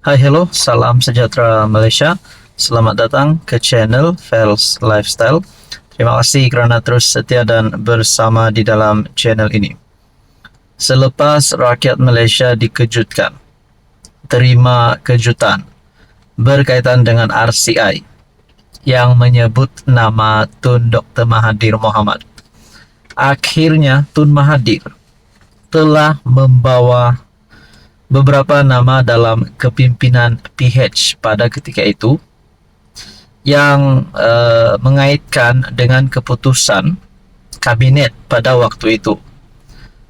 Hai, hello, salam sejahtera Malaysia. Selamat datang ke channel Fels Lifestyle. Terima kasih kerana terus setia dan bersama di dalam channel ini. Selepas rakyat Malaysia dikejutkan, terima kejutan berkaitan dengan RCI yang menyebut nama Tun Dr. Mahathir Mohamad. Akhirnya Tun Mahathir telah membawa beberapa nama dalam kepimpinan PH pada ketika itu yang mengaitkan dengan keputusan kabinet pada waktu itu.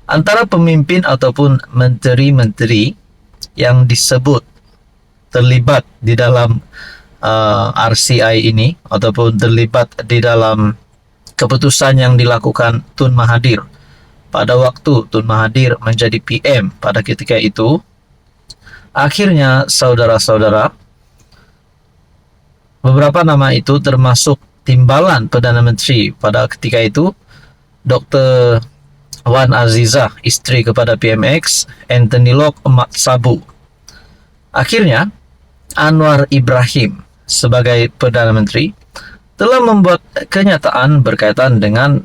Antara pemimpin ataupun menteri-menteri yang disebut terlibat di dalam RCI ini ataupun terlibat di dalam keputusan yang dilakukan Tun Mahathir pada waktu Tun Mahathir menjadi PM pada ketika itu. Akhirnya, saudara-saudara, beberapa nama itu termasuk timbalan Perdana Menteri pada ketika itu, Dr. Wan Azizah, isteri kepada PMX, Anthony Locke, Mat Sabu. Akhirnya, Anwar Ibrahim sebagai Perdana Menteri telah membuat kenyataan berkaitan dengan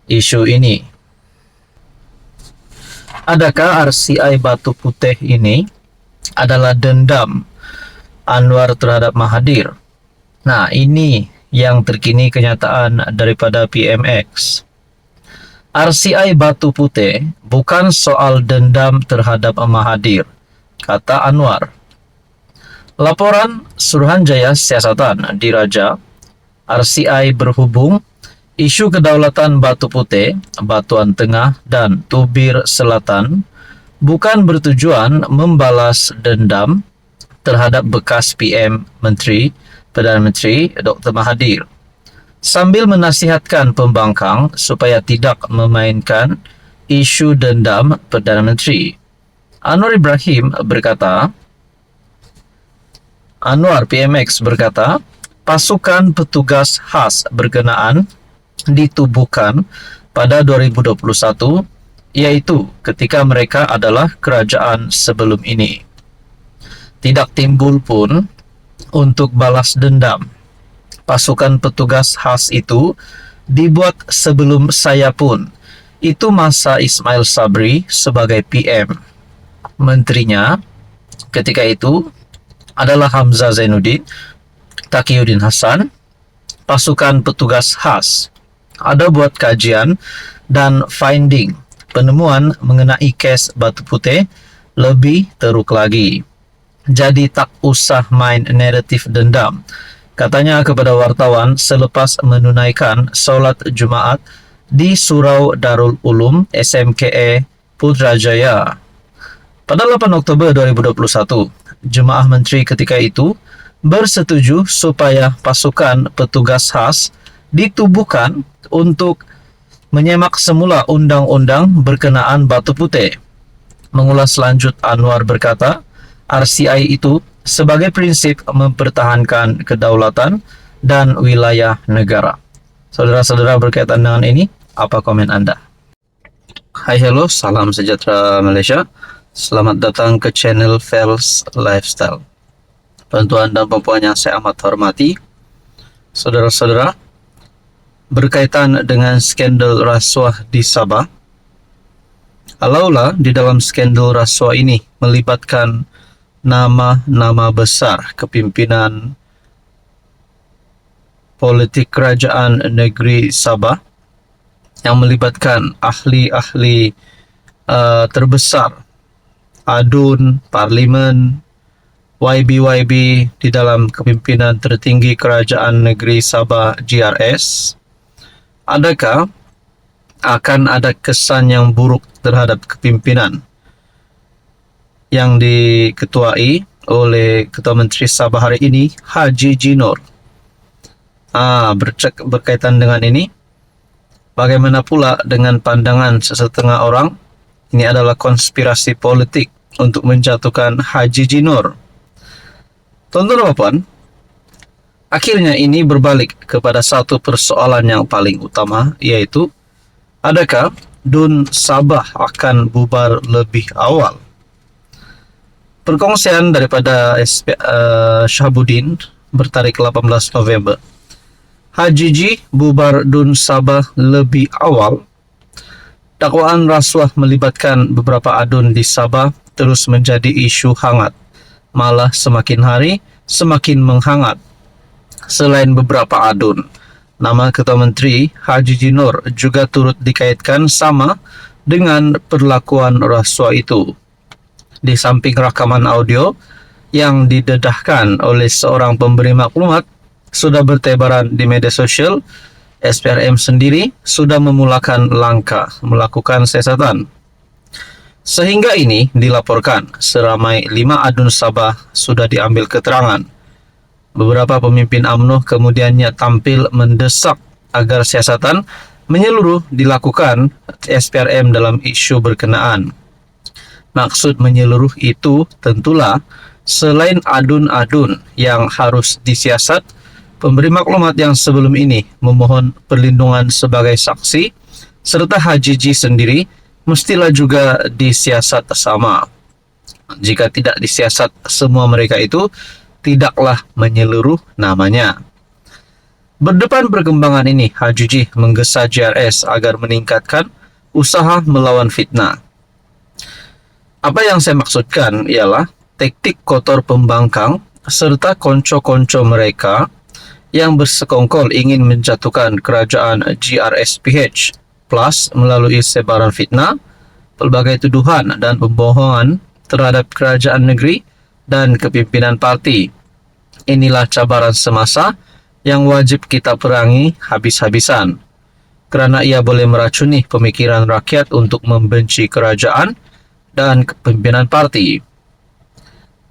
isu ini. Adakah RCI Batu Putih ini adalah dendam Anwar terhadap Mahathir? Nah, ini yang terkini kenyataan daripada PMX. RCI Batu Putih bukan soal dendam terhadap Mahathir, kata Anwar. Laporan Suruhanjaya Siasatan Diraja, RCI berhubung isu kedaulatan Batu Putih, Batuan Tengah dan Tubir Selatan bukan bertujuan membalas dendam terhadap bekas PM Menteri Perdana Menteri Dr. Mahathir, sambil menasihatkan pembangkang supaya tidak memainkan isu dendam Perdana Menteri. Anwar PMX berkata, pasukan petugas khas berkenaan ditubuhkan pada 2021, iaitu ketika mereka adalah kerajaan sebelum ini. Tidak timbul pun untuk balas dendam. Pasukan petugas khas itu dibuat sebelum saya pun. Itu masa Ismail Sabri sebagai PM. Menterinya ketika itu adalah Hamzah Zainuddin, Taqiyuddin Hassan. Pasukan petugas khas ada buat kajian dan finding penemuan mengenai kes Batu Putih lebih teruk lagi. Jadi tak usah main naratif dendam, katanya kepada wartawan selepas menunaikan solat Jumaat di Surau Darul Ulum SMKE Putrajaya. Pada 8 Oktober 2021, jemaah menteri ketika itu bersetuju supaya pasukan petugas khas ditubuhkan untuk menyemak semula undang-undang berkenaan Batu Putih. Mengulas lanjut, Anwar berkata, RCI itu sebagai prinsip mempertahankan kedaulatan dan wilayah negara. Saudara-saudara, berkaitan dengan ini, apa komen Anda? Hai, hello, salam sejahtera Malaysia. Selamat datang ke channel Fels Lifestyle. Tuan-tuan dan puan yang saya amat hormati, saudara-saudara, berkaitan dengan skandal rasuah di Sabah. Kalaulah di dalam skandal rasuah ini melibatkan nama-nama besar kepimpinan politik kerajaan negeri Sabah yang melibatkan ahli-ahli terbesar, adun, parlimen, YB di dalam kepimpinan tertinggi kerajaan negeri Sabah GRS, adakah akan ada kesan yang buruk terhadap kepimpinan yang diketuai oleh Ketua Menteri Sabah hari ini, Haji Jinor? Berkaitan dengan ini, bagaimana pula dengan pandangan sesetengah orang ini adalah konspirasi politik untuk menjatuhkan Haji Jinor? Tuan-tuan dan puan, akhirnya ini berbalik kepada satu persoalan yang paling utama, yaitu adakah DUN Sabah akan bubar lebih awal? perkongsian daripada Shahabuddin bertarik 18 November. HJJ bubar Dun Sabah lebih awal. Dakwaan rasuah melibatkan beberapa adun di Sabah terus menjadi isu hangat, malah semakin hari semakin menghangat. Selain beberapa adun, nama Ketua Menteri HJJ Noor juga turut dikaitkan sama dengan perlakuan rasuah itu. Di samping rakaman audio yang didedahkan oleh seorang pemberi maklumat sudah bertebaran di media sosial, SPRM sendiri sudah memulakan langkah melakukan siasatan. Sehingga ini dilaporkan seramai 5 adun Sabah sudah diambil keterangan. Beberapa pemimpin UMNO kemudiannya tampil mendesak agar siasatan menyeluruh dilakukan SPRM dalam isu berkenaan. Maksud menyeluruh itu tentulah selain adun-adun yang harus disiasat, pemberi maklumat yang sebelum ini memohon perlindungan sebagai saksi, serta HJJ sendiri mestilah juga disiasat sama. Jika tidak disiasat semua mereka itu, tidaklah menyeluruh namanya. Berdepan perkembangan ini, HJJ menggesa JRS agar meningkatkan usaha melawan fitnah. Apa yang saya maksudkan ialah taktik kotor pembangkang serta konco-konco mereka yang bersekongkol ingin menjatuhkan kerajaan GRSPH plus melalui sebaran fitnah, pelbagai tuduhan dan pembohongan terhadap kerajaan negeri dan kepimpinan parti. Inilah cabaran semasa yang wajib kita perangi habis-habisan, kerana ia boleh meracuni pemikiran rakyat untuk membenci kerajaan dan kepimpinan parti.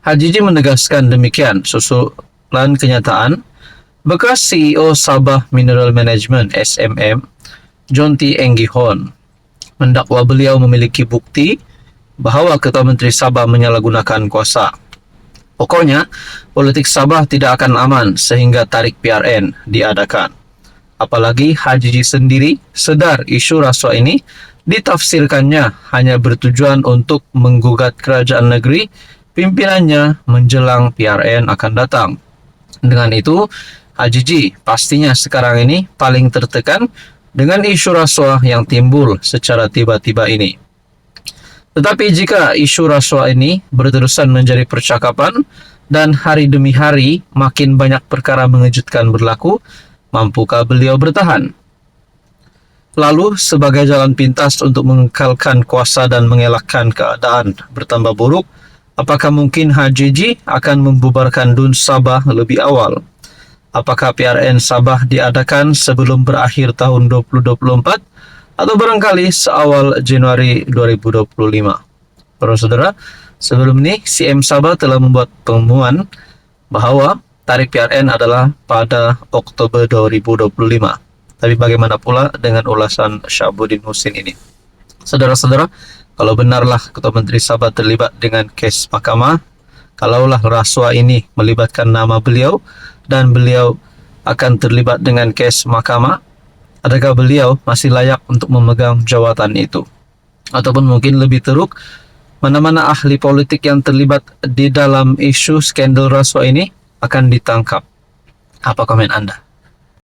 HJJ menegaskan demikian susulan kenyataan bekas CEO Sabah Mineral Management SMM, John T. Enggihon, mendakwa beliau memiliki bukti bahawa Ketua Menteri Sabah menyalahgunakan kuasa. Pokoknya, politik Sabah tidak akan aman sehingga tarik PRN diadakan. Apalagi HJJ sendiri sedar isu rasuah ini ditafsirkannya hanya bertujuan untuk menggugat kerajaan negeri pimpinannya menjelang PRN akan datang. Dengan itu, HJJ pastinya sekarang ini paling tertekan dengan isu rasuah yang timbul secara tiba-tiba ini. Tetapi jika isu rasuah ini berterusan menjadi percakapan dan hari demi hari makin banyak perkara mengejutkan berlaku, mampukah beliau bertahan? Lalu, sebagai jalan pintas untuk mengekalkan kuasa dan mengelakkan keadaan bertambah buruk, apakah mungkin HJJ akan membubarkan Dun Sabah lebih awal? Apakah PRN Sabah diadakan sebelum berakhir tahun 2024 atau barangkali seawal Januari 2025? Para saudara, sebelum ini CM Sabah telah membuat pengumuman bahawa tarik PRN adalah pada Oktober 2025. Tapi bagaimana pula dengan ulasan Shahabuddin Husin ini? Saudara-saudara, kalau benarlah Ketua Menteri Sabah terlibat dengan kes mahkamah, kalaulah rasuah ini melibatkan nama beliau dan beliau akan terlibat dengan kes mahkamah, adakah beliau masih layak untuk memegang jawatan itu? Ataupun mungkin lebih teruk, mana-mana ahli politik yang terlibat di dalam isu skandal rasuah ini akan ditangkap? Apa komen Anda?